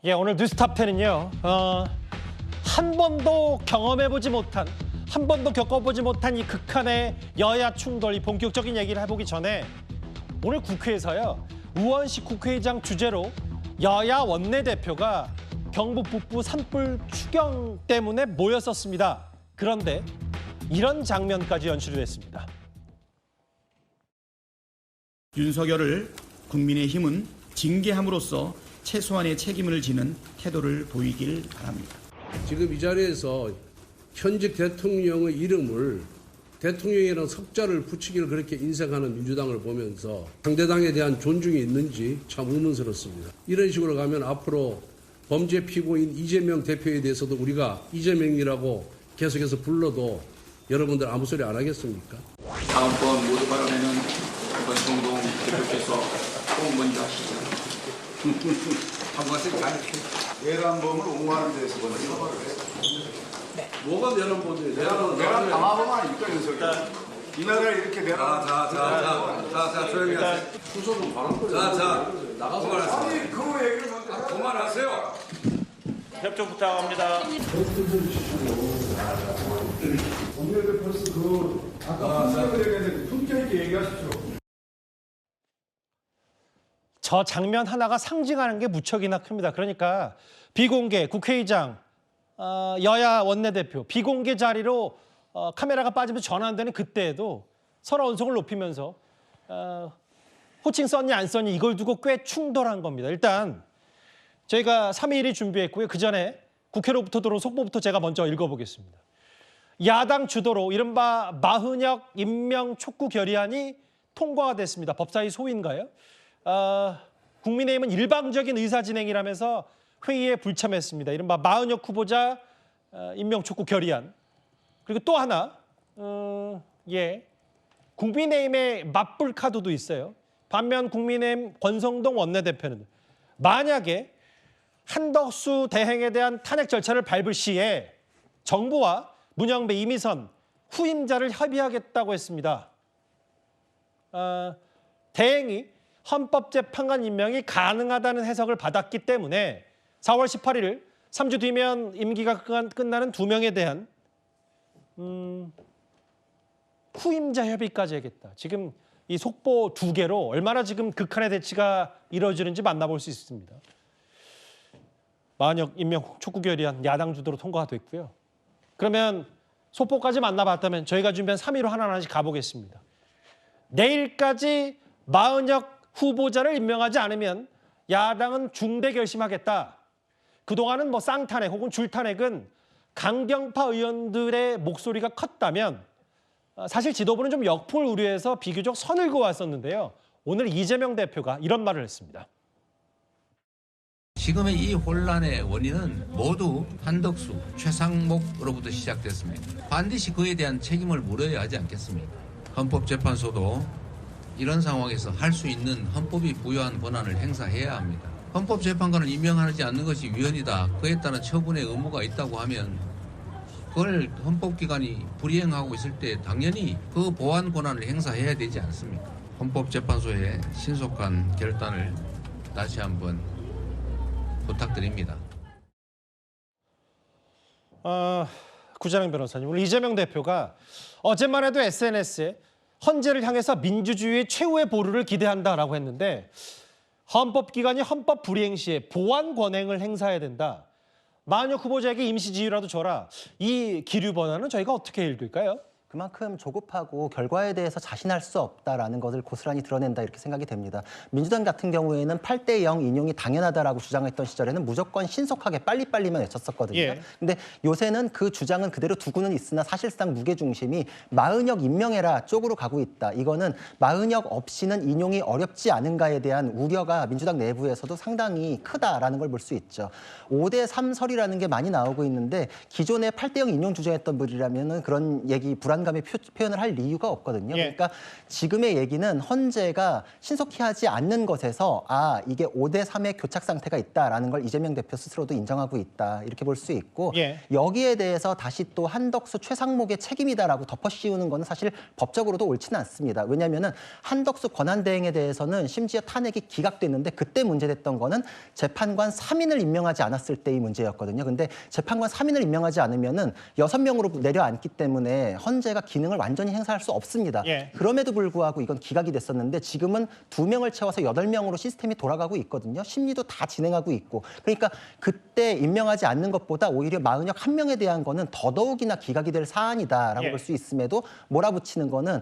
예, 오늘 뉴스탑10은요. 한 번도 경험해보지 못한, 한 번도 겪어보지 못한 이 극한의 여야 충돌, 이 본격적인 얘기를 해보기 전에 오늘 국회에서요. 우원식 국회의장 주재로 여야 원내대표가 경북 북부 산불 추경 때문에 모였었습니다. 그런데 이런 장면까지 연출이 됐습니다. 윤석열을 국민의힘은 징계함으로써 최소한의 책임을 지는 태도를 보이길 바랍니다. 지금 이 자리에서 현직 대통령의 이름을 대통령이라는 석자를 붙이기를 그렇게 인색하는 민주당을 보면서 상대당에 대한 존중이 있는지 참 의문스럽습니다. 이런 식으로 가면 앞으로 범죄 피고인 이재명 대표에 대해서도 우리가 이재명이라고 계속해서 불러도 여러분들 아무 소리 안 하겠습니까? 다음번 모두 발언에는 권성동 대표께서 꼭 먼저 하시죠. 한 번씩 다 이렇게. 내란범을 옹호하는 데서 먼저 처벌을 해요. 뭐가 내란범이에요? 내란 당하범 아닙니까, 윤석열? 이 나라를 이렇게 내란. 자, 조용히 하세요. 수소는 바람 거예요. 나가서 아니, 그 얘기를 그만하세요. 협조 부탁합니다. 원내대표 벌써 아까 품격을 얘기했는데 품격 있게 얘기하십시오. 저 장면 하나가 상징하는 게 무척이나 큽니다. 그러니까 비공개 국회의장, 여야 원내대표 비공개 자리로 카메라가 빠지면서 전환되는 그때에도 서로 언성을 높이면서 호칭 썼니 안 썼니 이걸 두고 꽤 충돌한 겁니다. 일단 저희가 3.1이 준비했고요. 그전에 국회로부터 들어온 속보부터 제가 먼저 읽어보겠습니다. 야당 주도로 이른바 마흔혁 임명 촉구 결의안이 통과가 됐습니다. 법사위 소위인가요? 국민의힘은 일방적인 의사 진행이라면서 회의에 불참했습니다. 이른바 마흔혁 후보자 임명 촉구 결의안. 그리고 또 하나, 국민의힘의 맞불 카드도 있어요. 반면 국민의힘 권성동 원내대표는 만약에 한덕수 대행에 대한 탄핵 절차를 밟을 시에 정부와 문영배, 이미선 후임자를 협의하겠다고 했습니다. 대행이 헌법재판관 임명이 가능하다는 해석을 받았기 때문에 4월 18일 3주 뒤면 임기가 끝나는 2명에 대한 후임자 협의까지 하겠다. 지금 이 속보 2개로 얼마나 지금 극한의 대치가 이루어지는지 만나볼 수 있습니다. 마흔혁 임명 촉구 결의안 야당 주도로 통과가 됐고요. 그러면 속보까지 만나봤다면 저희가 준비한 3위로 하나씩 가보겠습니다. 내일까지 마흔혁 후보자를 임명하지 않으면 야당은 중대 결심하겠다. 그동안은 뭐 쌍탄핵 혹은 줄탄핵은 강경파 의원들의 목소리가 컸다면 사실 지도부는 좀 역풍을 우려해서 비교적 선을 그어왔었는데요. 오늘 이재명 대표가 이런 말을 했습니다. 지금의 이 혼란의 원인은 모두 한덕수, 최상목으로부터 시작됐습니다. 반드시 그에 대한 책임을 물어야 하지 않겠습니까? 헌법재판소도 이런 상황에서 할 수 있는 헌법이 부여한 권한을 행사해야 합니다. 헌법재판관을 임명하지 않는 것이 위헌이다. 그에 따른 처분의 의무가 있다고 하면 그걸 헌법기관이 불이행하고 있을 때 당연히 그 보완 권한을 행사해야 되지 않습니까? 헌법재판소의 신속한 결단을 다시 한번 부탁드립니다. 구자랑 변호사님, 오늘 이재명 대표가 어제만 해도 SNS에 헌재를 향해서 민주주의의 최후의 보루를 기대한다라고 했는데 헌법기관이 헌법 불이행 시에 보완 권한을 행사해야 된다. 마흔혁 후보자에게 임시 지위라도 줘라. 이 기류 번안은 저희가 어떻게 읽을까요? 그만큼 조급하고 결과에 대해서 자신할 수 없다라는 것을 고스란히 드러낸다 이렇게 생각이 됩니다. 민주당 같은 경우에는 8대0 인용이 당연하다라고 주장했던 시절에는 무조건 신속하게 빨리빨리만 외쳤었거든요. 예. 근데 요새는 그 주장은 그대로 두고는 있으나 사실상 무게중심이 마흔혁 임명해라 쪽으로 가고 있다. 이거는 마흔혁 없이는 인용이 어렵지 않은가에 대한 우려가 민주당 내부에서도 상당히 크다라는 걸 볼 수 있죠. 5대3 설이라는 게 많이 나오고 있는데 기존에 8대0 인용 주장했던 분이라면 그런 얘기 불안 불안감의 표현을 할 이유가 없거든요. 예. 그러니까 지금의 얘기는 헌재가 신속히 하지 않는 것에서 이게 5대 3의 교착 상태가 있다라는 걸 이재명 대표 스스로도 인정하고 있다. 이렇게 볼 수 있고 예. 여기에 대해서 다시 또 한덕수 최상목의 책임이다라고 덮어씌우는 건 사실 법적으로도 옳지는 않습니다. 왜냐하면은 한덕수 권한대행에 대해서는 심지어 탄핵이 기각됐는데 그때 문제됐던 거는 재판관 3인을 임명하지 않았을 때의 문제였거든요. 근데 재판관 3인을 임명하지 않으면은 6명으로 내려앉기 때문에 헌재가 기능을 완전히 행사할 수 없습니다. 예. 그럼에도 불구하고 이건 기각이 됐었는데 지금은 2명을 채워서 8명으로 시스템이 돌아가고 있거든요. 심리도 다 진행하고 있고. 그러니까 그때 임명하지 않는 것보다 오히려 마은혁 1명에 대한 거는 더더욱이나 기각이 될 사안이다라고 예. 볼 수 있음에도 몰아붙이는 거는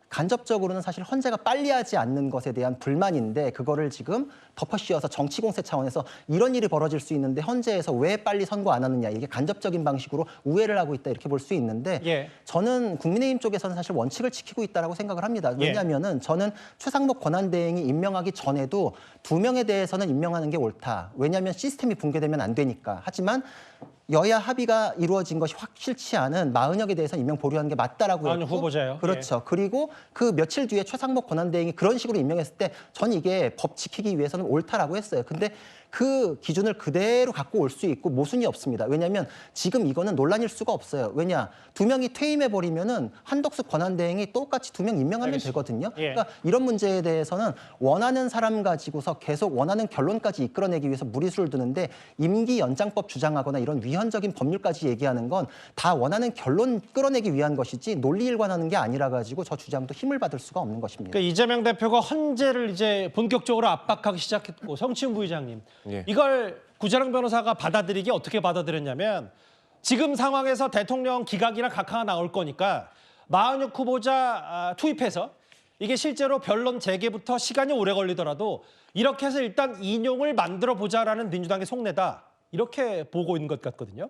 간접적으로는 사실 헌재가 빨리 하지 않는 것에 대한 불만인데 그거를 지금 덮어씌워서 정치 공세 차원에서 이런 일이 벌어질 수 있는데 헌재에서 왜 빨리 선고 안 하느냐 이게 간접적인 방식으로 우회를 하고 있다 이렇게 볼 수 있는데 예. 저는 국민의힘 쪽에서는 사실 원칙을 지키고 있다라고 생각을 합니다. 예. 왜냐하면은 저는 최상목 권한대행이 임명하기 전에도 2명에 대해서는 임명하는 게 옳다. 왜냐하면 시스템이 붕괴되면 안 되니까. 하지만 여야 합의가 이루어진 것이 확실치 않은 마은혁에 대해서 임명 보류하는 게 맞다라고 마은혁 했고 후보자요. 그렇죠. 그리고 그 며칠 뒤에 최상목 권한대행이 그런 식으로 임명했을 때 전 이게 법 지키기 위해서는 옳다라고 했어요. 근데 그 기준을 그대로 갖고 올 수 있고 모순이 없습니다. 왜냐하면 지금 이거는 논란일 수가 없어요. 왜냐? 2명이 퇴임해버리면은 한덕수 권한대행이 똑같이 2명 임명하면 알겠습니다. 되거든요. 예. 그러니까 이런 문제에 대해서는 원하는 사람 가지고서 계속 원하는 결론까지 이끌어내기 위해서 무리수를 두는데 임기 연장법 주장하거나 이런 위헌적인 법률까지 얘기하는 건 다 원하는 결론 끌어내기 위한 것이지 논리 일관하는 게 아니라 가지고 저 주장도 힘을 받을 수가 없는 것입니다. 그러니까 이재명 대표가 헌재를 이제 본격적으로 압박하기 시작했고 성치훈 부의장님 이걸 구자령 변호사가 받아들이기 어떻게 받아들였냐면 지금 상황에서 대통령 기각이나 각하가 나올 거니까 마은혁 후보자 투입해서 이게 실제로 변론 재개부터 시간이 오래 걸리더라도 이렇게 해서 일단 인용을 만들어 보자라는 민주당의 속내다. 이렇게 보고 있는 것 같거든요.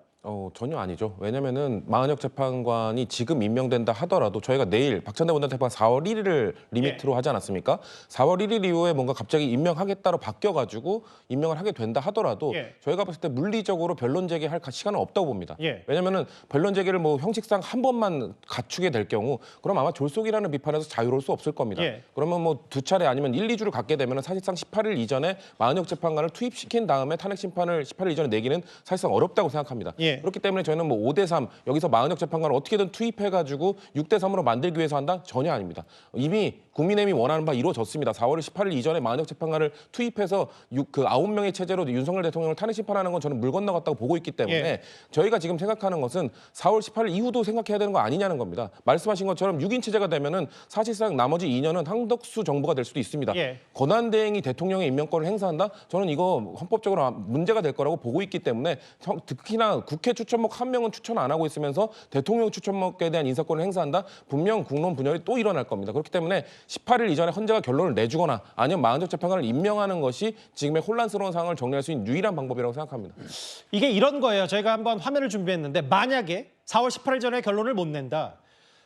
전혀 아니죠. 왜냐면은 마은혁 재판관이 지금 임명된다 하더라도 저희가 내일 박찬대 원내대표가 4월 1일을 리미트로 하지 않았습니까? 4월 1일 이후에 뭔가 갑자기 임명하겠다로 바뀌어가지고 임명을 하게 된다 하더라도 저희가 봤을 때 물리적으로 변론 제기할 시간은 없다고 봅니다. 왜냐면은 변론 제기를 뭐 형식상 한 번만 갖추게 될 경우 그럼 아마 졸속이라는 비판에서 자유로울 수 없을 겁니다. 그러면 뭐 2차례 아니면 1, 2주를 갖게 되면 사실상 18일 이전에 마은혁 재판관을 투입시킨 다음에 탄핵 심판을 18일 이전에 내기는 사실상 어렵다고 생각합니다. 그렇기 때문에 저희는 뭐 5대 3 여기서 마은혁 재판관을 어떻게든 투입해가지고 6대 3으로 만들기 위해서 한다? 전혀 아닙니다. 이미 국민의힘이 원하는 바 이루어졌습니다. 4월 18일 이전에 마은혁 재판관을 투입해서 그 9명의 체제로 윤석열 대통령을 탄핵 심판하는 건 저는 물 건너갔다고 보고 있기 때문에 저희가 지금 생각하는 것은 4월 18일 이후도 생각해야 되는 거 아니냐는 겁니다. 말씀하신 것처럼 6인 체제가 되면은 사실상 나머지 2년은 한덕수 정부가 될 수도 있습니다. 권한대행이 대통령의 임명권을 행사한다? 저는 이거 헌법적으로 문제가 될 거라고 보고 있기 때문에 특히나 국회 추천목 1명은 추천 안 하고 있으면서 대통령 추천목에 대한 인사권을 행사한다? 분명 국론 분열이 또 일어날 겁니다. 그렇기 때문에 18일 이전에 헌재가 결론을 내주거나 아니면 마은혁 재판관을 임명하는 것이 지금의 혼란스러운 상황을 정리할 수 있는 유일한 방법이라고 생각합니다. 이게 이런 거예요. 저희가 한번 화면을 준비했는데 만약에 4월 18일 전에 결론을 못 낸다.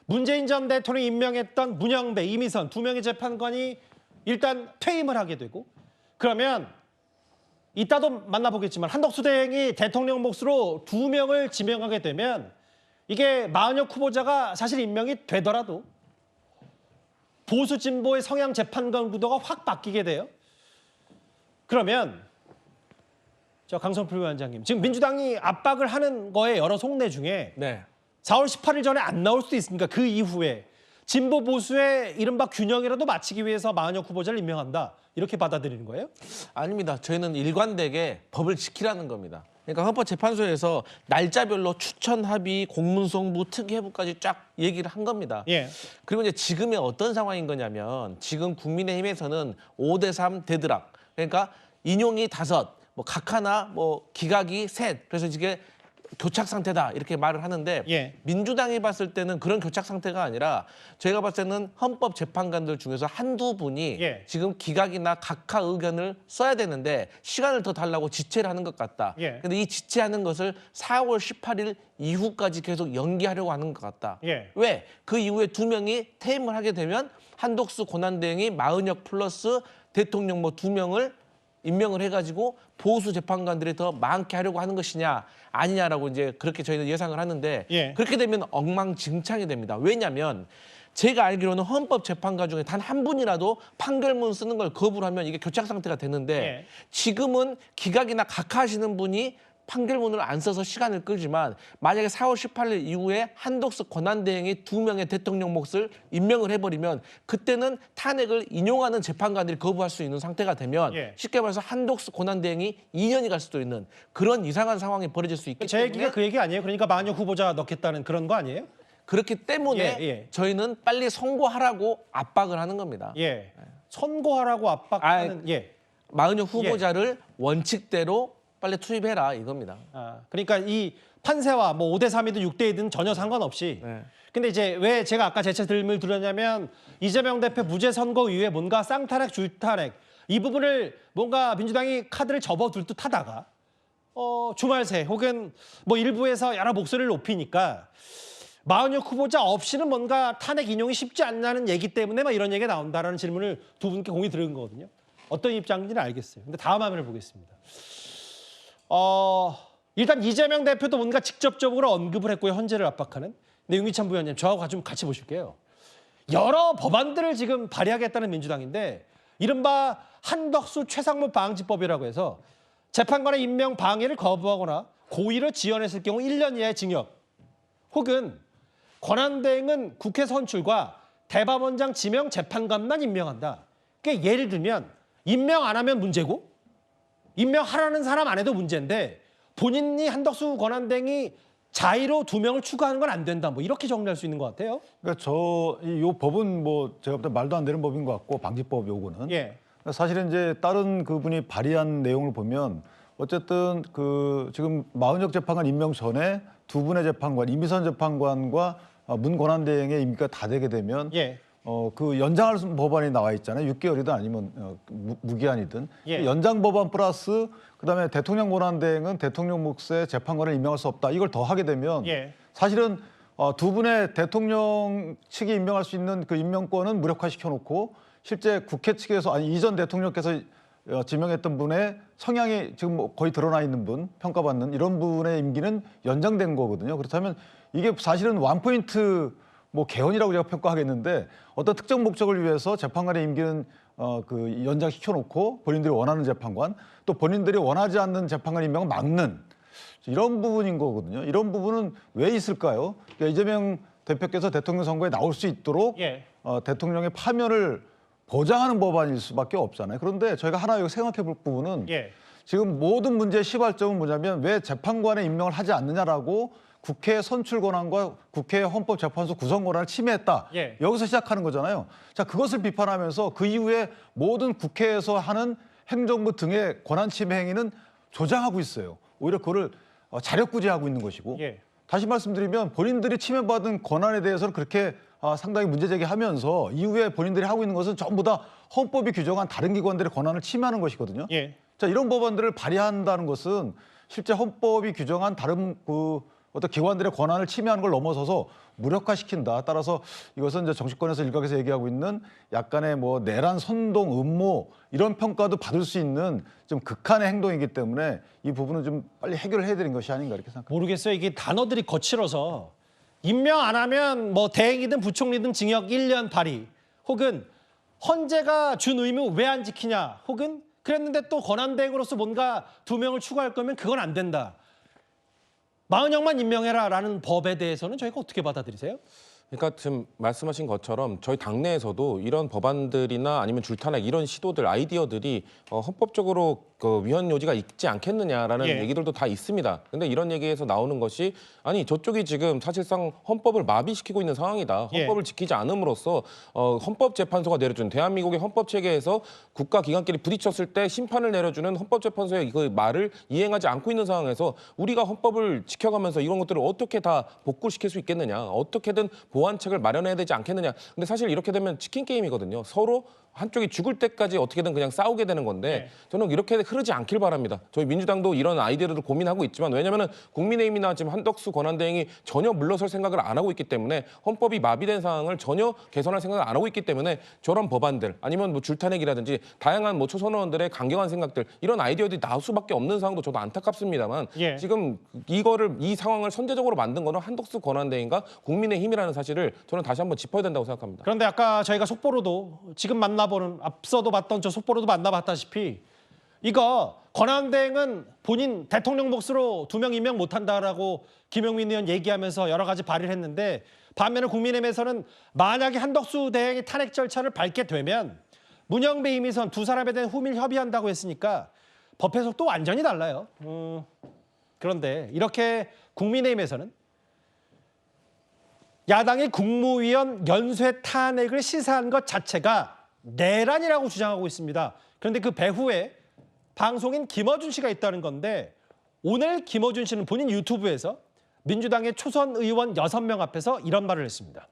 문재인 전 대통령이 임명했던 문영배, 이미선 2명의 재판관이 일단 퇴임을 하게 되고 그러면 이따도 만나보겠지만 한덕수 대행이 대통령 몫으로 2명을 지명하게 되면 이게 마은혁 후보자가 사실 임명이 되더라도 보수 진보의 성향 재판관 구도가 확 바뀌게 돼요. 그러면 저 강성필 위원장님 지금 민주당이 압박을 하는 거에 여러 속내 중에 4월 18일 전에 안 나올 수도 있습니까? 그 이후에 진보 보수의 이른바 균형이라도 맞추기 위해서 마은혁 후보자를 임명한다. 이렇게 받아들이는 거예요? 아닙니다. 저희는 일관되게 법을 지키라는 겁니다. 그러니까 헌법재판소에서 날짜별로 추천, 합의, 공문송부, 특위회부까지 쫙 얘기를 한 겁니다. 그리고 이제 지금의 어떤 상황인 거냐면 지금 국민의힘에서는 5대 3 데드락. 그러니까 인용이 5, 뭐 각하나 뭐 기각이 3. 그래서 이게 교착 상태다 이렇게 말을 하는데 민주당이 봤을 때는 그런 교착 상태가 아니라 저희가 봤을 때는 헌법 재판관들 중에서 한두 분이 지금 기각이나 각하 의견을 써야 되는데 시간을 더 달라고 지체를 하는 것 같다. 근데 이 지체하는 것을 4월 18일 이후까지 계속 연기하려고 하는 것 같다. 왜? 그 이후에 2명이 퇴임을 하게 되면 한덕수 권한대행이 마은혁 플러스 대통령 뭐 2명을 임명을 해가지고 보수 재판관들이 더 많게 하려고 하는 것이냐 아니냐라고 이제 그렇게 저희는 예상을 하는데 예. 그렇게 되면 엉망진창이 됩니다. 왜냐하면 제가 알기로는 헌법재판관 중에 단 한 분이라도 판결문 쓰는 걸 거부를 하면 이게 교착 상태가 되는데 예. 지금은 기각이나 각하하시는 분이 판결문을 안 써서 시간을 끌지만 만약에 4월 18일 이후에 한덕수 권한대행이 2명의 대통령 몫을 임명을 해버리면 그때는 탄핵을 인용하는 재판관들이 거부할 수 있는 상태가 되면 예. 쉽게 말해서 한덕수 권한대행이 2년이 갈 수도 있는 그런 이상한 상황이 벌어질 수 있기 제 때문에 얘기가 그 얘기 아니에요? 그러니까 마녀 후보자 넣겠다는 그런 거 아니에요? 그렇기 때문에 예. 저희는 빨리 선고하라고 압박을 하는 겁니다. 예. 선고하라고 압박하는 마은혁 후보자를 원칙대로 빨리 투입해라 이겁니다. 그러니까 이 판세와 뭐 5대 3이든 6대 2든 전혀 상관없이. 네. 근데 이제 왜 제가 아까 제체들을 들었냐면 이재명 대표 무죄 선고 이후에 뭔가 쌍탄핵, 줄탄핵 이 부분을 뭔가 민주당이 카드를 접어둘 듯 하다가 주말새 혹은 뭐 일부에서 여러 목소리를 높이니까 마은혁 후보자 없이는 뭔가 탄핵 인용이 쉽지 않다는 얘기 때문에 막 이런 얘기가 나온다라는 질문을 두 분께 공이 들은 거거든요. 어떤 입장인지는 알겠어요. 근데 다음 화면을 보겠습니다. 일단 이재명 대표도 뭔가 직접적으로 언급을 했고요. 헌재를 압박하는. 근데 윤기찬 부위원님 저하고 좀 같이 보실게요. 여러 법안들을 지금 발의하겠다는 민주당인데 이른바 한덕수 최상무 방지법이라고 해서 재판관의 임명 방해를 거부하거나 고의로 지연했을 경우 1년 이하의 징역 혹은 권한대행은 국회 선출과 대법원장 지명 재판관만 임명한다. 그러니까 예를 들면 임명 안 하면 문제고 임명하라는 사람 안 해도 문제인데 본인이 한덕수 권한대행이 자의로 2명을 추가하는 건 안 된다. 뭐 이렇게 정리할 수 있는 것 같아요. 그러니까 요 법은 뭐 제가 볼 때 말도 안 되는 법인 것 같고 방지법 요거는. 예. 사실은 이제 다른 그분이 발의한 내용을 보면 어쨌든 그 지금 마은혁 재판관 임명 전에 2분의 재판관 이미선 재판관과 문 권한대행의 임기가 다 되게 되면 그 연장할 법안이 나와 있잖아요. 6개월이든 아니면 무기한이든 연장 법안 플러스 그다음에 대통령 권한대행은 대통령 몫의 재판관을 임명할 수 없다. 이걸 더 하게 되면 사실은 2분의 대통령 측이 임명할 수 있는 그 임명권은 무력화시켜 놓고 실제 국회 측에서 아니 이전 대통령께서 지명했던 분의 성향이 지금 뭐 거의 드러나 있는 분, 평가받는 이런 분의 임기는 연장된 거거든요. 그렇다면 이게 사실은 원포인트 뭐 개헌이라고 제가 평가하겠는데 어떤 특정 목적을 위해서 재판관의 임기는 그 연장시켜 놓고 본인들이 원하는 재판관 또 본인들이 원하지 않는 재판관 임명을 막는 이런 부분인 거거든요. 이런 부분은 왜 있을까요? 그러니까 이재명 대표께서 대통령 선거에 나올 수 있도록 대통령의 파면을 보장하는 법안일 수밖에 없잖아요. 그런데 저희가 하나 여기 생각해 볼 부분은 지금 모든 문제의 시발점은 뭐냐면 왜 재판관의 임명을 하지 않느냐라고 국회 선출 권한과 국회 헌법재판소 구성 권한을 침해했다. 여기서 시작하는 거잖아요. 자, 그것을 비판하면서 그 이후에 모든 국회에서 하는 행정부 등의 권한 침해 행위는 조장하고 있어요. 오히려 그거를 자력구제하고 있는 것이고 다시 말씀드리면 본인들이 침해받은 권한에 대해서는 그렇게 상당히 문제 제기하면서 이후에 본인들이 하고 있는 것은 전부 다 헌법이 규정한 다른 기관들의 권한을 침해하는 것이거든요. 자, 이런 법안들을 발의한다는 것은 실제 헌법이 규정한 다른 그 어떤 기관들의 권한을 침해하는 걸 넘어서서 무력화시킨다. 따라서 이것은 이제 정치권에서 일각에서 얘기하고 있는 약간의 뭐 내란 선동 음모 이런 평가도 받을 수 있는 좀 극한의 행동이기 때문에 이 부분은 좀 빨리 해결을 해야 되는 것이 아닌가 이렇게 생각합니다. 모르겠어요. 이게 단어들이 거칠어서 임명 안 하면 뭐 대행이든 부총리든 징역 1년 발의 혹은 헌재가 준 의무 왜 안 지키냐 혹은 그랬는데 또 권한대행으로서 뭔가 2명을 추가할 거면 그건 안 된다. 마은혁만 임명해라라는 법에 대해서는 저희가 어떻게 받아들이세요? 그러니까 지금 말씀하신 것처럼 저희 당내에서도 이런 법안들이나 아니면 줄탄핵 이런 시도들 아이디어들이 헌법적으로 그 위헌 요지가 있지 않겠느냐라는 얘기들도 다 있습니다. 근데 이런 얘기에서 나오는 것이 아니 저쪽이 지금 사실상 헌법을 마비시키고 있는 상황이다. 헌법을 지키지 않음으로써 헌법재판소가 내려준 대한민국의 헌법 체계에서 국가 기관끼리 부딪혔을 때 심판을 내려주는 헌법재판소의 그 말을 이행하지 않고 있는 상황에서 우리가 헌법을 지켜가면서 이런 것들을 어떻게 다 복구시킬 수 있겠느냐. 어떻게든 보완책을 마련해야 되지 않겠느냐. 근데 사실 이렇게 되면 치킨 게임이거든요. 서로 한쪽이 죽을 때까지 어떻게든 그냥 싸우게 되는 건데 저는 이렇게 흐르지 않길 바랍니다. 저희 민주당도 이런 아이디어를 고민하고 있지만 왜냐하면 국민의힘이나 지금 한덕수 권한대행이 전혀 물러설 생각을 안 하고 있기 때문에 헌법이 마비된 상황을 전혀 개선할 생각을 안 하고 있기 때문에 저런 법안들 아니면 뭐 줄타내기라든지 다양한 뭐 초선 의원들의 강경한 생각들 이런 아이디어들이 나올 수밖에 없는 상황도 저도 안타깝습니다만 지금 이 상황을 선제적으로 만든 거는 한덕수 권한대행과 국민의힘이라는 사실을 저는 다시 한번 짚어야 된다고 생각합니다. 그런데 아까 저희가 속보로도 지금 만나보는 앞서도 봤던 저 속보로도 만나봤다시피 이거 권한대행은 본인 대통령 몫으로 2명 임명 못한다라고 김용민 의원 얘기하면서 여러 가지 발의를 했는데 반면에 국민의힘에서는 만약에 한덕수 대행이 탄핵 절차를 밟게 되면 문영배, 이미선 두 사람에 대한 후밀 협의한다고 했으니까 법 해석도 완전히 달라요. 그런데 이렇게 국민의힘에서는 야당의 국무위원 연쇄 탄핵을 시사한 것 자체가 내란이라고 주장하고 있습니다. 그런데 그 배후에 방송인 김어준 씨가 있다는 건데 오늘 김어준 씨는 본인 유튜브에서 민주당의 초선 의원 6명 앞에서 이런 말을 했습니다.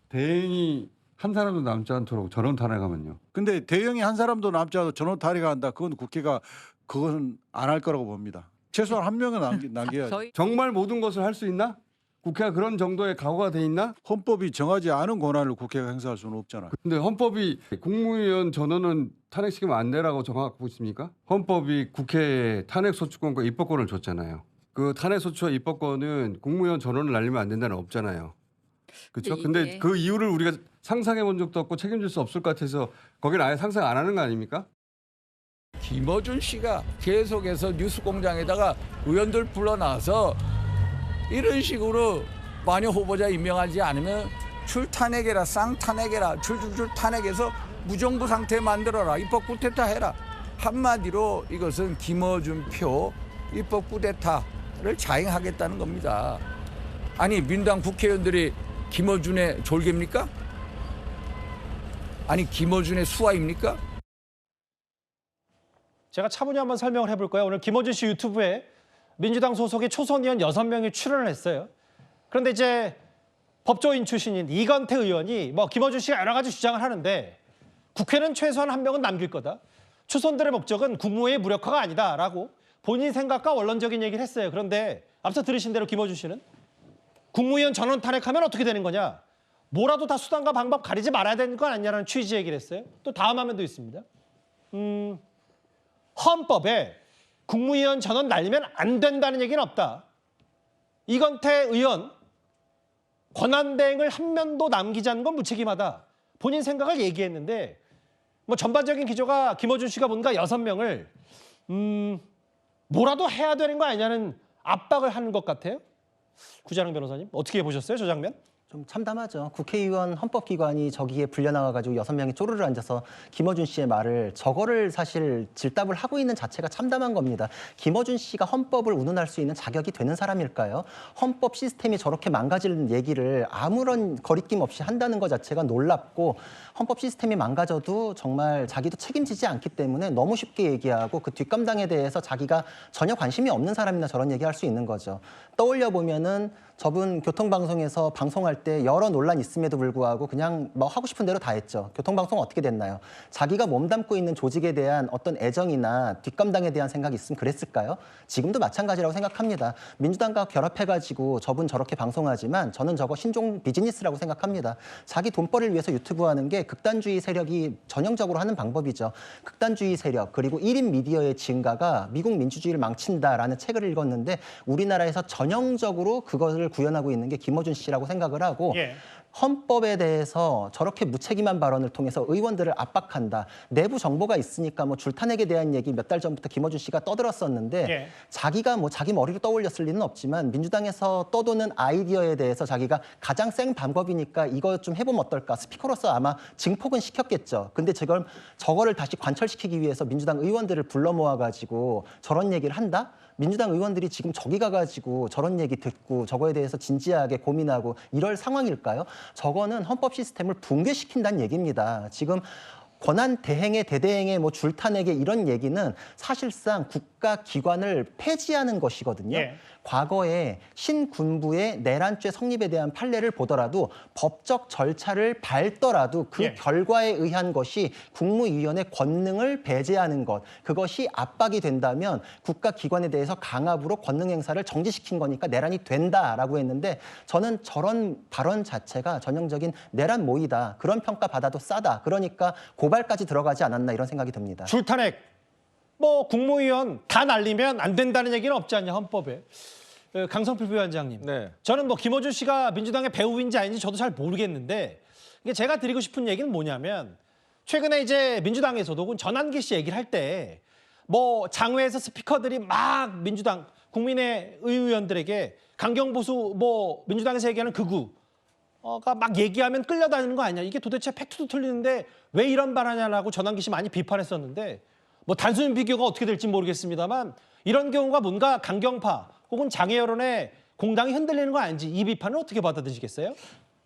대행이 한 사람도 남지 않도록 전원 탄핵하면요. 근데 대형이 한 사람도 남지 않아도 전원 탄핵한다. 그건 국회가 그건 안 할 거라고 봅니다. 최소한 한 명은 남겨야죠. 정말 모든 것을 할 수 있나? 국회가 그런 정도의 각오가 돼 있나? 헌법이 정하지 않은 권한을 국회가 행사할 수는 없잖아요. 근데 헌법이 국무위원 전원은 탄핵시키면 안 되라고 정하고 있습니까? 헌법이 국회에 탄핵소추권과 입법권을 줬잖아요. 그 탄핵소추와 입법권은 국무위원 전원을 날리면 안 된다는 없잖아요. 그렇죠? 근데 그 이유를 우리가 상상해 본 적도 없고 책임질 수 없을 것 같아서 거기는 아예 상상 안 하는 거 아닙니까? 김어준 씨가 계속해서 뉴스공장에다가 의원들 불러놔서 이런 식으로 마녀 후보자 임명하지 않으면 출탄핵해라, 쌍탄핵해라, 줄줄줄 탄핵해서 무정부 상태 만들어라, 입법 쿠데타 해라. 한마디로 이것은 김어준 표 입법 쿠데타를 자행하겠다는 겁니다. 아니 민주당 국회의원들이 김어준의 졸개입니까? 아니 김어준의 수하입니까? 제가 차분히 한번 설명을 해볼까요? 오늘 김어준 씨 유튜브에 민주당 소속의 초선 의원 6명이 출연을 했어요. 그런데 이제 법조인 출신인 이건태 의원이 뭐 김어준 씨가 여러 가지 주장을 하는데 국회는 최소한 한 명은 남길 거다. 초선들의 목적은 국무회의 무력화가 아니다라고 본인 생각과 원론적인 얘기를 했어요. 그런데 앞서 들으신 대로 김어준 씨는 국무위원 전원 탄핵하면 어떻게 되는 거냐. 뭐라도 다 수단과 방법 가리지 말아야 되는 거 아니냐는 취지의 얘기를 했어요. 또 다음 화면도 있습니다. 헌법에 국무위원 전원 날리면 안 된다는 얘기는 없다. 이건태 의원 권한대행을 한 면도 남기지 않은 건 무책임하다. 본인 생각을 얘기했는데 뭐 전반적인 기조가 김어준 씨가 뭔가 6명을 뭐라도 해야 되는 거 아니냐는 압박을 하는 것 같아요. 구자능 변호사님 어떻게 보셨어요, 저 장면? 좀 참담하죠. 국회의원 헌법기관이 저기에 불려나가가지고 6명이 쪼르르 앉아서 김어준 씨의 말을 저거를 사실 질답을 하고 있는 자체가 참담한 겁니다. 김어준 씨가 헌법을 운운할 수 있는 자격이 되는 사람일까요? 헌법 시스템이 저렇게 망가지는 얘기를 아무런 거리낌 없이 한다는 것 자체가 놀랍고 헌법 시스템이 망가져도 정말 자기도 책임지지 않기 때문에 너무 쉽게 얘기하고 그 뒷감당에 대해서 자기가 전혀 관심이 없는 사람이나 저런 얘기할 수 있는 거죠. 떠올려 보면은 저분 교통방송에서 방송할 때 여러 논란이 있음에도 불구하고 그냥 뭐 하고 싶은 대로 다 했죠. 교통방송 어떻게 됐나요? 자기가 몸담고 있는 조직에 대한 어떤 애정이나 뒷감당에 대한 생각이 있으면 그랬을까요? 지금도 마찬가지라고 생각합니다. 민주당과 결합해가지고 저분 저렇게 방송하지만 저는 저거 신종 비즈니스라고 생각합니다. 자기 돈벌이를 위해서 유튜브 하는 게 극단주의 세력이 전형적으로 하는 방법이죠. 극단주의 세력 그리고 1인 미디어의 증가가 미국 민주주의를 망친다라는 책을 읽었는데 우리나라에서 전형적으로 그것을 구현하고 있는 게 김어준 씨라고 생각을 하고 헌법에 대해서 저렇게 무책임한 발언을 통해서 의원들을 압박한다. 내부 정보가 있으니까 뭐 줄탄핵에 대한 얘기 몇 달 전부터 김어준 씨가 떠들었었는데 자기가 뭐 자기 머리로 떠올렸을 리는 없지만 민주당에서 떠도는 아이디어에 대해서 자기가 가장 센 방법이니까 이거 좀 해보면 어떨까. 스피커로서 아마 증폭은 시켰겠죠. 근데 저거를 다시 관철시키기 위해서 민주당 의원들을 불러 모아가지고 저런 얘기를 한다? 민주당 의원들이 지금 저기 가가지고 저런 얘기 듣고 저거에 대해서 진지하게 고민하고 이럴 상황일까요? 저거는 헌법 시스템을 붕괴시킨다는 얘기입니다. 지금 권한 대행의 대대행의 뭐 줄탄핵의 이런 얘기는 사실상 국가기관을 폐지하는 것이거든요. 예. 과거에 신군부의 내란죄 성립에 대한 판례를 보더라도 법적 절차를 밟더라도 그 예. 결과에 의한 것이 국무위원의 권능을 배제하는 것, 그것이 압박이 된다면 국가기관에 대해서 강압으로 권능 행사를 정지시킨 거니까 내란이 된다라고 했는데 저는 저런 발언 자체가 전형적인 내란 모의다. 그런 평가 받아도 싸다. 그러니까 고발까지 들어가지 않았나 이런 생각이 듭니다. 줄탄핵. 뭐 국무위원 다 날리면 안 된다는 얘기는 없지 않냐 헌법에. 강성필 부위원장님. 네. 저는 뭐 김어준 씨가 민주당의 배우인지 아닌지 저도 잘 모르겠는데 이게 제가 드리고 싶은 얘기는 뭐냐면 최근에 이제 민주당에서도 혹은 전환기 씨 얘기를 할 때 뭐 장외에서 스피커들이 막 민주당 국민의 의원들에게 강경보수 뭐 민주당에서 얘기하는 극우가 막 얘기하면 끌려다니는 거 아니냐. 이게 도대체 팩트도 틀리는데 왜 이런 발언하냐라고 전환기 씨 많이 비판했었는데 뭐 단순 비교가 어떻게 될지 모르겠습니다만 이런 경우가 뭔가 강경파 혹은 장애 여론에 공당이 흔들리는 거 아닌지 이 비판을 어떻게 받아들이시겠어요?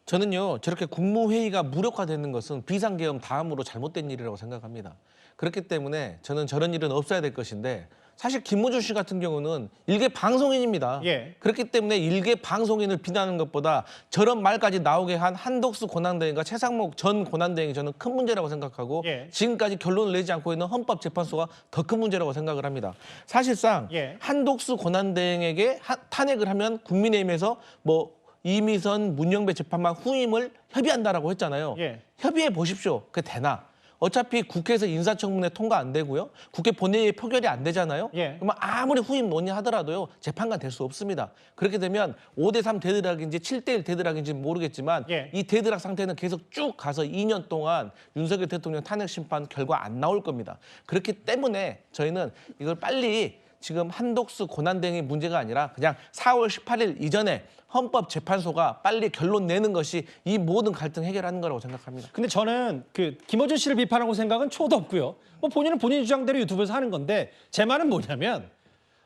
저는요, 저렇게 국무회의가 무력화되는 것은 비상계엄 다음으로 잘못된 일이라고 생각합니다. 그렇기 때문에 저는 저런 일은 없어야 될 것인데 사실 김어준 씨 같은 경우는 일개 방송인입니다. 예. 그렇기 때문에 일개 방송인을 비난하는 것보다 저런 말까지 나오게 한 한덕수 권한대행과 최상목 전 권한대행이 저는 큰 문제라고 생각하고 예. 지금까지 결론을 내지 않고 있는 헌법재판소가 더 큰 문제라고 생각을 합니다. 사실상 예. 한덕수 권한대행에게 탄핵을 하면 국민의힘에서 뭐 이미선, 문영배 재판관 후임을 협의한다라고 했잖아요. 예. 협의해 보십시오. 그게 되나? 어차피 국회에서 인사청문회 통과 안 되고요. 국회 본회의 표결이 안 되잖아요. 예. 그러면 아무리 후임 논의하더라도요. 재판관 될 수 없습니다. 그렇게 되면 5대3 대드락인지 7대1 대드락인지 모르겠지만 예. 이 대드락 상태는 계속 쭉 가서 2년 동안 윤석열 대통령 탄핵 심판 결과 안 나올 겁니다. 그렇기 때문에 저희는 이걸 빨리 지금 한덕수 권한대행의 문제가 아니라 그냥 4월 18일 이전에 헌법재판소가 빨리 결론 내는 것이 이 모든 갈등 해결하는 거라고 생각합니다. 근데 저는 그 김어준 씨를 비판하고 생각은 초도 없고요. 뭐 본인은 본인 주장대로 유튜브에서 하는 건데 제 말은 뭐냐면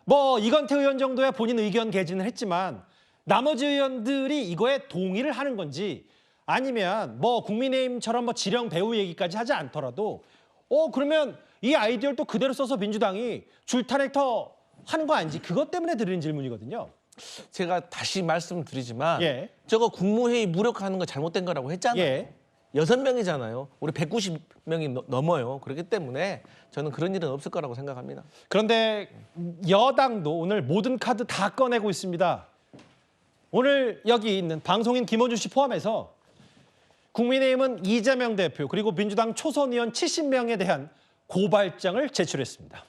뭐 이건태 의원 정도야 본인 의견 개진을 했지만 나머지 의원들이 이거에 동의를 하는 건지 아니면 뭐 국민의힘처럼 뭐 지령 배우 얘기까지 하지 않더라도 그러면 이 아이디어를 또 그대로 써서 민주당이 줄탄핵 더 하는 거 아닌지 그것 때문에 드리는 질문이거든요. 제가 다시 말씀드리지만 예. 저거 국무회의 무력화하는 거 잘못된 거라고 했잖아요. 예. 6명이잖아요. 우리 190명이 넘어요. 그렇기 때문에 저는 그런 일은 없을 거라고 생각합니다. 그런데 여당도 오늘 모든 카드 다 꺼내고 있습니다. 오늘 여기 있는 방송인 김어준 씨 포함해서 국민의힘은 이재명 대표 그리고 민주당 초선 의원 70명에 대한 고발장을 제출했습니다.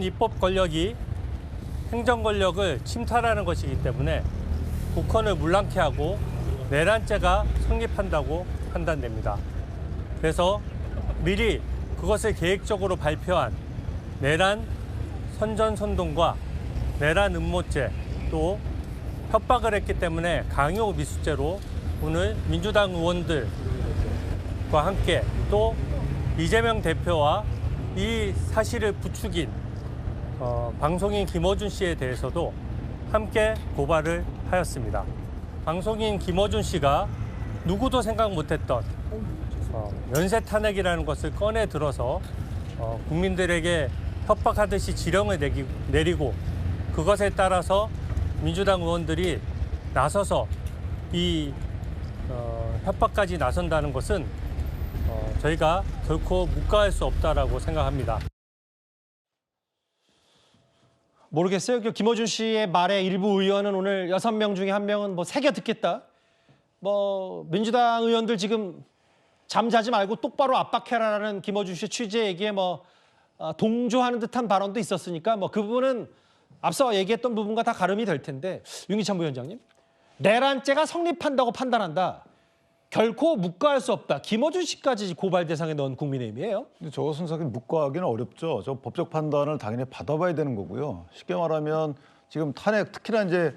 입법 권력이 행정 권력을 침탈하는 것이기 때문에 국헌을 문랑케 하고 내란죄가 성립한다고 판단됩니다. 그래서 미리 그것을 계획적으로 발표한 내란 선전선동과 내란 음모죄 또 협박을 했기 때문에 강요 미수죄로 오늘 민주당 의원들과 함께 또 이재명 대표와 이 사실을 부추긴 방송인 김어준 씨에 대해서도 함께 고발을 하였습니다. 방송인 김어준 씨가 누구도 생각 못했던 연쇄 탄핵이라는 것을 꺼내 들어서 국민들에게 협박하듯이 지령을 내리고 그것에 따라서 민주당 의원들이 나서서 이 협박까지 나선다는 것은 저희가 결코 묵과할 수 없다라고 생각합니다. 모르겠어요. 김어준 씨의 말에 일부 의원은 오늘 6명 중에 1명은 뭐 새겨 듣겠다. 뭐 민주당 의원들 지금 잠자지 말고 똑바로 압박해라라는 김어준 씨 취재 얘기에 뭐 동조하는 듯한 발언도 있었으니까 뭐 그 부분은 앞서 얘기했던 부분과 다 가름이 될 텐데 윤기찬 부위원장님, 내란죄가 성립한다고 판단한다. 결코 묵과할 수 없다. 김어준 씨까지 고발 대상에 넣은 국민의힘이에요. 근데 저것은 사실 묵과하기는 어렵죠. 저 법적 판단을 당연히 받아봐야 되는 거고요. 쉽게 말하면 지금 탄핵, 특히나 이제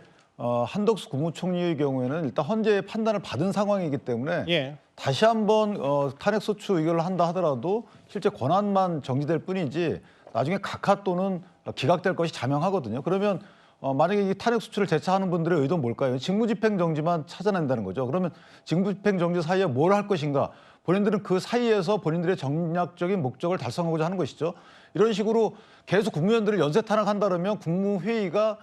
한덕수 국무총리의 경우에는 일단 헌재의 판단을 받은 상황이기 때문에 예. 다시 한번 탄핵 소추 의결을 한다 하더라도 실제 권한만 정지될 뿐이지 나중에 각하 또는 기각될 것이 자명하거든요. 그러면 만약에 이 탄핵 소추를 제차하는 분들의 의도는 뭘까요? 직무집행정지만 찾아낸다는 거죠. 그러면 직무집행정지 사이에 뭘 할 것인가? 본인들은 그 사이에서 본인들의 정략적인 목적을 달성하고자 하는 것이죠. 이런 식으로 계속 국무위원들을 연쇄 탄핵한다 그러면 국무회의가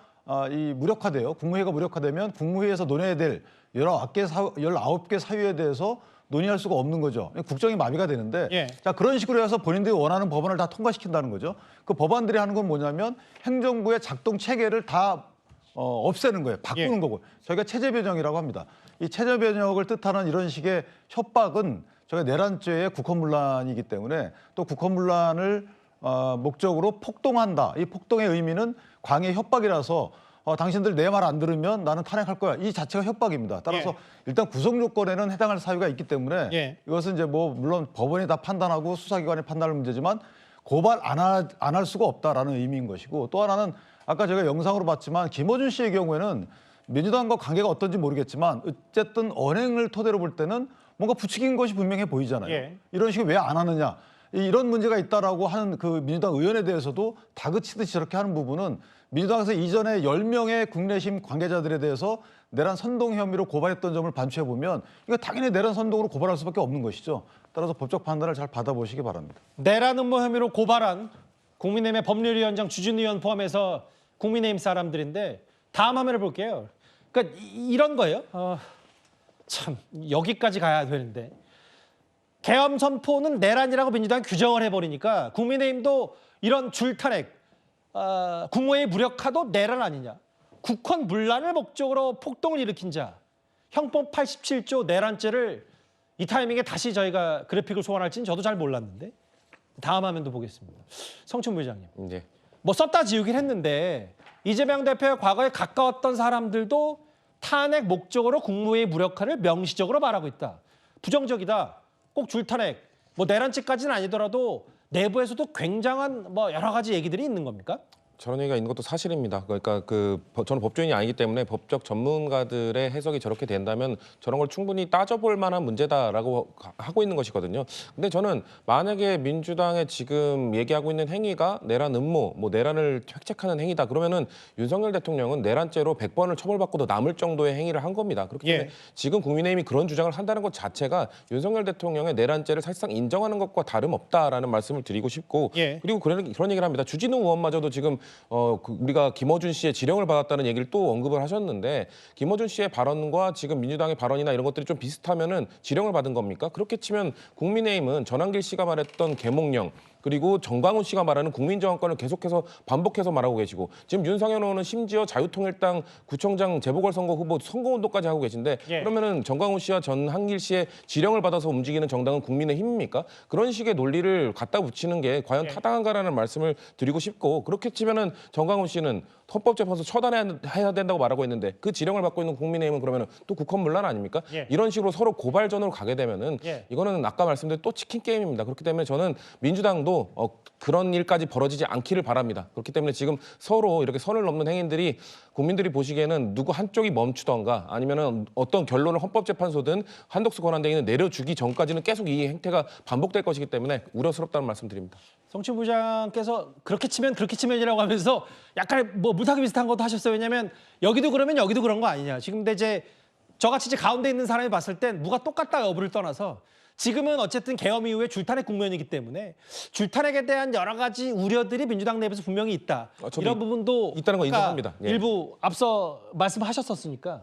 이 무력화돼요. 국무회의가 무력화되면 국무회의에서 논해야 될 19개 사유에 대해서 논의할 수가 없는 거죠. 국정이 마비가 되는데 예. 자 그런 식으로 해서 본인들이 원하는 법안을 다 통과시킨다는 거죠. 그 법안들이 하는 건 뭐냐면 행정부의 작동 체계를 다 없애는 거예요. 바꾸는 거고 저희가 체제 변형이라고 합니다. 이 체제 변형을 뜻하는 이런 식의 협박은 저희가 내란죄의 국헌문란이기 때문에 또 국헌문란을 목적으로 폭동한다. 이 폭동의 의미는 광의 협박이라서 당신들 내 말 안 들으면 나는 탄핵할 거야. 이 자체가 협박입니다. 따라서 일단 구성 조건에는 해당할 사유가 있기 때문에 이것은 이제 뭐 물론 법원이 다 판단하고 수사기관이 판단할 문제지만 고발 안 할 수가 없다라는 의미인 것이고 또 하나는 아까 제가 영상으로 봤지만 김어준 씨의 경우에는 민주당과 관계가 어떤지 모르겠지만 어쨌든 언행을 토대로 볼 때는 뭔가 부추긴 것이 분명해 보이잖아요. 이런 식으로 왜 안 하느냐. 이런 문제가 있다라고 하는 그 민주당 의원에 대해서도 다그치듯이 저렇게 하는 부분은 민주당에서 이전에 10명의 국내심 관계자들에 대해서 내란 선동 혐의로 고발했던 점을 반추해 보면 이거 당연히 내란 선동으로 고발할 수밖에 없는 것이죠. 따라서 법적 판단을 잘 받아보시기 바랍니다. 내란 음모 혐의로 고발한 국민의힘의 법률위원장 주진 의원 포함해서 국민의힘 사람들인데 다음 화면을 볼게요. 그러니까 이런 거예요. 참 여기까지 가야 되는데 계엄 선포는 내란이라고 민주당이 규정을 해버리니까 국민의힘도 이런 줄탄핵 국무회의 무력화도 내란 아니냐. 국헌 문란을 목적으로 폭동을 일으킨 자. 형법 87조 내란죄를 이 타이밍에 다시 저희가 그래픽을 소환할지는 저도 잘 몰랐는데 다음 화면도 보겠습니다. 성춘 부회장님. 네. 뭐 썼다 지우긴 했는데 이재명 대표의 과거에 가까웠던 사람들도 탄핵 목적으로 국무회의 무력화를 명시적으로 말하고 있다. 부정적이다. 꼭 줄탄핵, 뭐 내란죄까지는 아니더라도 내부에서도 굉장한 뭐 여러 가지 얘기들이 있는 겁니까? 저런 얘기가 있는 것도 사실입니다. 그러니까 저는 법조인이 아니기 때문에 법적 전문가들의 해석이 저렇게 된다면 저런 걸 충분히 따져볼 만한 문제다라고 하고 있는 것이거든요. 근데 저는 만약에 민주당에 지금 얘기하고 있는 행위가 내란 음모, 뭐 내란을 획책하는 행위다. 그러면은 윤석열 대통령은 내란죄로 100번을 처벌받고도 남을 정도의 행위를 한 겁니다. 그렇기 때문에 지금 국민의힘이 그런 주장을 한다는 것 자체가 윤석열 대통령의 내란죄를 사실상 인정하는 것과 다름없다라는 말씀을 드리고 싶고 그리고 그런 얘기를 합니다. 주진우 의원마저도 지금 우리가 김어준 씨의 지령을 받았다는 얘기를 또 언급을 하셨는데 김어준 씨의 발언과 지금 민주당의 발언이나 이런 것들이 좀 비슷하면은 지령을 받은 겁니까? 그렇게 치면 국민의힘은 전한길 씨가 말했던 계몽령 그리고 정광훈 씨가 말하는 국민정권을 계속해서 반복해서 말하고 계시고 지금 윤석열 의원은 심지어 자유통일당 구청장 재보궐선거 후보 선거운동까지 하고 계신데 그러면은 정광훈 씨와 전한길 씨의 지령을 받아서 움직이는 정당은 국민의힘입니까? 그런 식의 논리를 갖다 붙이는 게 과연 타당한가라는 말씀을 드리고 싶고 그렇게 치면은 정광훈 씨는 헌법재판소 처단해야 된다고 말하고 있는데 그 지령을 받고 있는 국민의힘은 그러면은 또 국헌문란 아닙니까? 이런 식으로 서로 고발전으로 가게 되면은 이거는 아까 말씀드린 또 치킨 게임입니다. 그렇기 때문에 저는 민주당도 그런 일까지 벌어지지 않기를 바랍니다. 그렇기 때문에 지금 서로 이렇게 선을 넘는 행인들이 국민들이 보시기에는 누구 한쪽이 멈추던가 아니면은 어떤 결론을 헌법재판소든 한덕수 권한대행은 내려주기 전까지는 계속 이 행태가 반복될 것이기 때문에 우려스럽다는 말씀드립니다. 성춘 부장께서 그렇게 치면이라고 하면서 약간 뭐 무사기 비슷한 것도 하셨어요. 왜냐하면 여기도 그러면 여기도 그런 거 아니냐. 지금 근데 이제 저같이 가운데 있는 사람이 봤을 땐 누가 똑같다 여부를 떠나서 지금은 어쨌든 계엄 이후에 줄탄핵 국면이기 때문에 줄탄핵에 대한 여러 가지 우려들이 민주당 내부에서 분명히 있다. 이런 부분도 있다는 거 인정합니다. 일부 앞서 말씀하셨었으니까